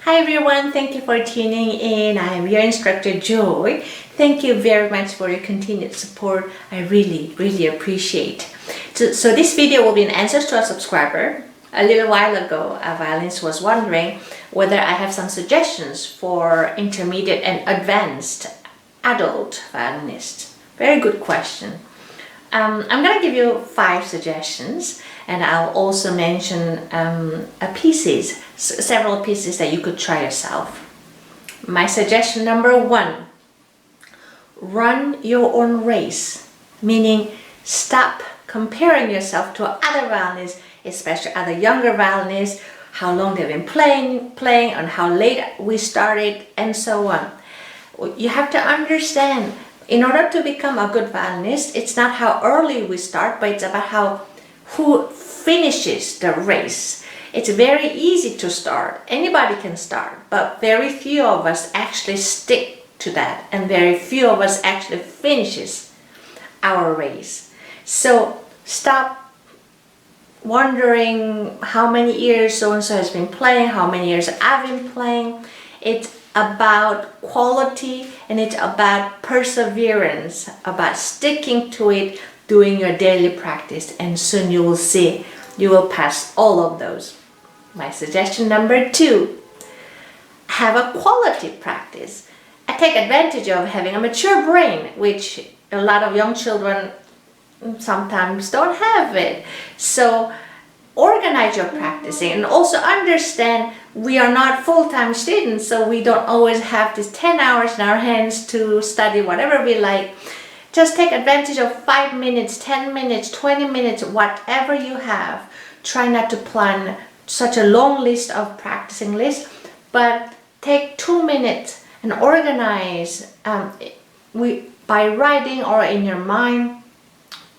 Hi everyone, thank you for tuning in. I am your instructor Joy. Thank you very much for your continued support. I really appreciate. So this video will be an answer to a subscriber. A little while ago, a violinist was wondering whether I have some suggestions for intermediate and advanced adult violinists. Very good question. I'm going to give you 5 suggestions, and I'll also mention several pieces that you could try yourself. My suggestion number 1, run your own race, meaning stop comparing yourself to other violinists, especially other younger violinists, how long they've been playing and how late we started and so on. You have to understand, in order to become a good violinist, it's not how early we start, but it's about who finishes the race. It's very easy to start. Anybody can start, but very few of us actually stick to that, and very few of us actually finishes our race. So stop wondering how many years so-and-so has been playing, how many years I've been playing. It's about quality, and it's about perseverance, about sticking to it, doing your daily practice, and soon you will see you will pass all of those. My suggestion number 2, have a quality practice. I take advantage of having a mature brain, which a lot of young children sometimes don't have it. So organize your practicing, and also understand we are not full-time students, so we don't always have these 10 hours in our hands to study whatever we like. Just take advantage of 5 minutes, 10 minutes, 20 minutes, whatever you have. Try not to plan such a long list of practicing lists, but take 2 minutes and organize by writing or in your mind,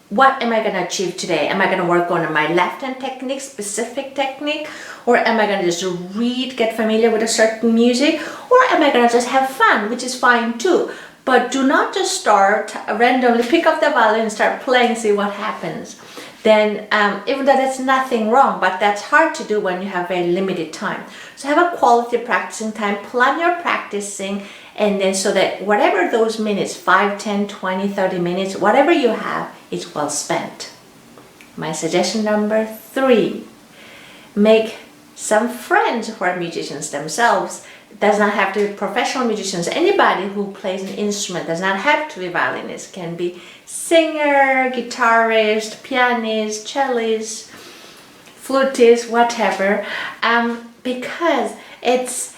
what am I going to achieve today? Am I going to work on my left hand technique, specific technique? Or am I going to just read, get familiar with a certain music? Or am I going to just have fun, which is fine too. But do not just start randomly, pick up the violin and start playing, see what happens. Then, even though that's nothing wrong, but that's hard to do when you have very limited time. So have a quality practicing time, plan your practicing, and then so that whatever those minutes, 5, 10, 20, 30 minutes, whatever you have, is well spent. My suggestion number 3, make some friends who are musicians themselves. It does not have to be professional musicians. Anybody who plays an instrument does not have to be violinist. Can be singer, guitarist, pianist, cellist, flutist, whatever. Because it's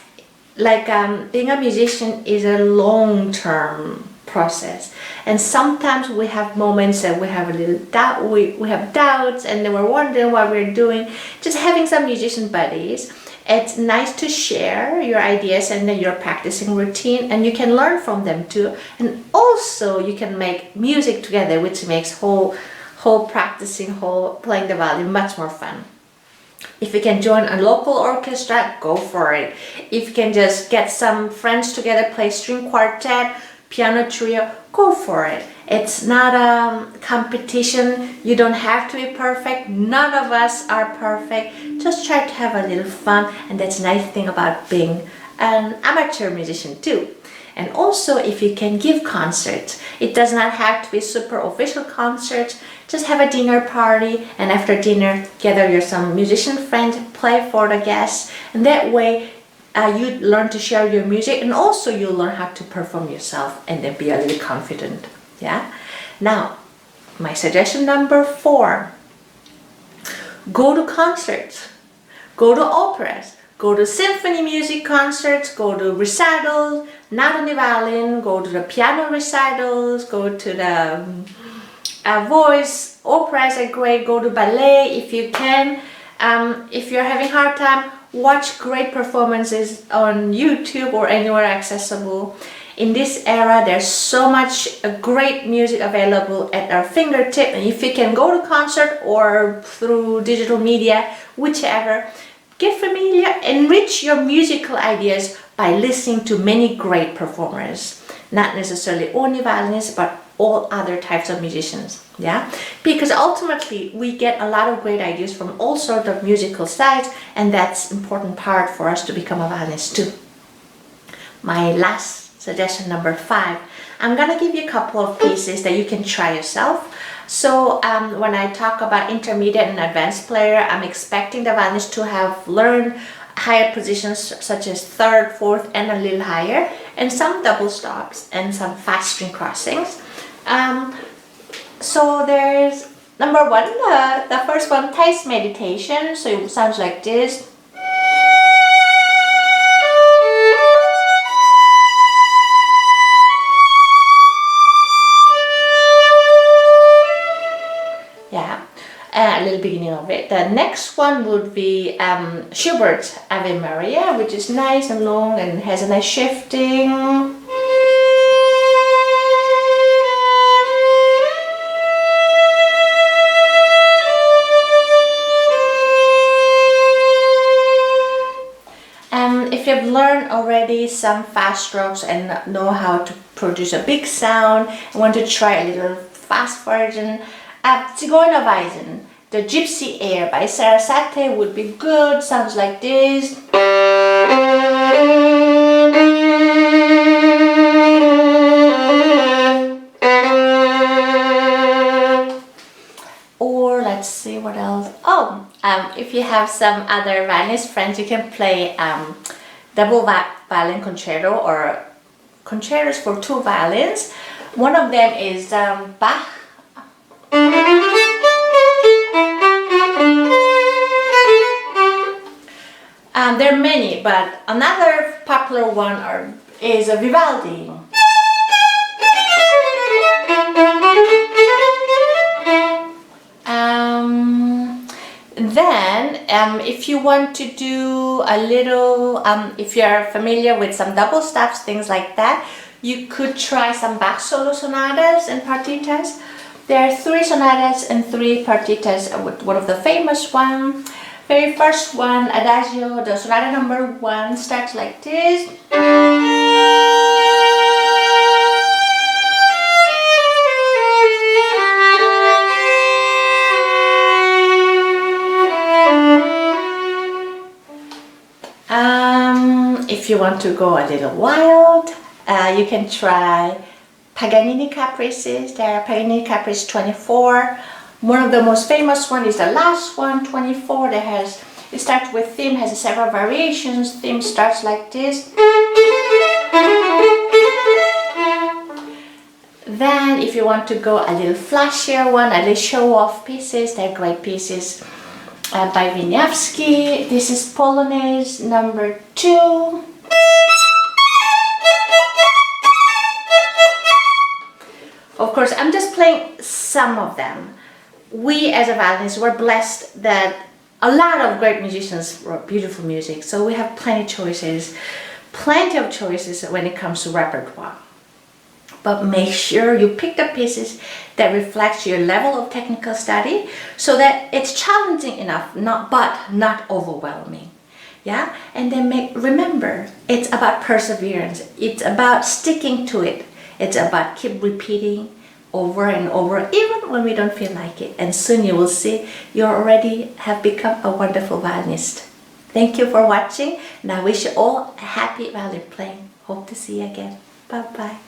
like being a musician is a long-term process, and sometimes we have moments that we have a little doubt, we have doubts, and then we're wondering what we're doing. Just having some musician buddies, it's nice to share your ideas and then your practicing routine, and you can learn from them too. And also you can make music together, which makes whole playing the violin much more fun. If you can join a local orchestra, go for it. If you can just get some friends together, play string quartet, piano trio, go for it. It's not a competition. You don't have to be perfect. None of us are perfect. Just try to have a little fun, and that's a nice thing about being an amateur musician too. And also, if you can give concerts, it does not have to be super official concerts. Just have a dinner party, and after dinner, gather some musician friends, play for the guests, and that way you learn to share your music, and also you learn how to perform yourself, and then be a little confident. Yeah. Now, my suggestion number 4: go to concerts, go to operas, go to symphony music concerts, go to recitals, not only violin, go to the piano recitals, go to the voice, operas are great, go to ballet if you can. If you're having a hard time, watch great performances on YouTube or anywhere accessible. In this era, there's so much great music available at our fingertip, and if you can go to concert or through digital media, whichever, get familiar, enrich your musical ideas by listening to many great performers. Not necessarily only violinists, but all other types of musicians. Yeah, because ultimately we get a lot of great ideas from all sorts of musical styles, and that's important part for us to become a violinist too. My last suggestion, number 5, I'm gonna give you a couple of pieces that you can try yourself. So when I talk about intermediate and advanced player, I'm expecting the violinist to have learned higher positions such as 3rd, 4th, and a little higher, and some double stops and some fast string crossings. So there's number 1, the first one, taste meditation. So it sounds like this. Yeah, a little beginning of it. The next one would be Schubert's Ave Maria, which is nice and long and has a nice shifting. If you've learned already some fast strokes and know how to produce a big sound and want to try a little fast version, Zigeunerweisen, the Gypsy Air by Sarasate would be good. Sounds like this. Or let's see what else. If you have some other violinist friends, you can play double violin concerto or concertos for 2 violins. One of them is Bach. There are many, but another popular one is Vivaldi. Then, if you want to do a little, if you're familiar with some double stops, things like that, you could try some Bach solo sonatas and partitas. There are 3 sonatas and 3 partitas, with one of the famous one. Very first one, Adagio, the sonata number 1, starts like this. If you want to go a little wild, you can try Paganini Caprices. There are Paganini Caprice 24. One of the most famous one is the last one, 24. It starts with theme, has several variations. Theme starts like this. Then if you want to go a little flashier one, a little show-off pieces, they're great pieces by Wieniawski. This is Polonaise number 2. Of course, I'm just playing some of them. We as a violinist were blessed that a lot of great musicians wrote beautiful music, so we have plenty of choices when it comes to repertoire. But make sure you pick the pieces that reflect your level of technical study so that it's challenging enough, but not overwhelming. Yeah, and then remember, it's about perseverance. It's about sticking to it. It's about keep repeating over and over, even when we don't feel like it. And soon you will see you already have become a wonderful violinist. Thank you for watching, and I wish you all a happy violin playing. Hope to see you again. Bye-bye.